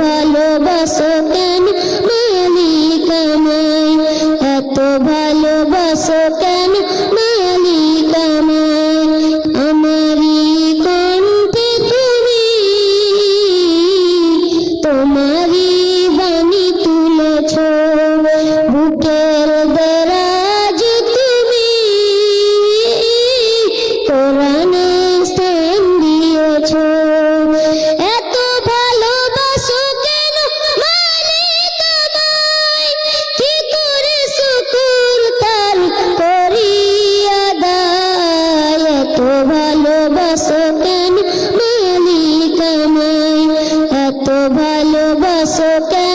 ভালোবাসো কেন মালিক আমায়, এত ভালোবাসো কেন মালিক আমায়। আমারই কণ্ঠে তুমি তোমারই বাণী তুলেছ, বুকের দরাজ তুমি কোরআনে স্থান দিয়েছ। এত ভালোবাসো কেন মালিক আমায়, কি করে শুকর তার করি আদায়। এত ভালোবাসো কেন মালিক আমায়, এত ভালোবাসো কেন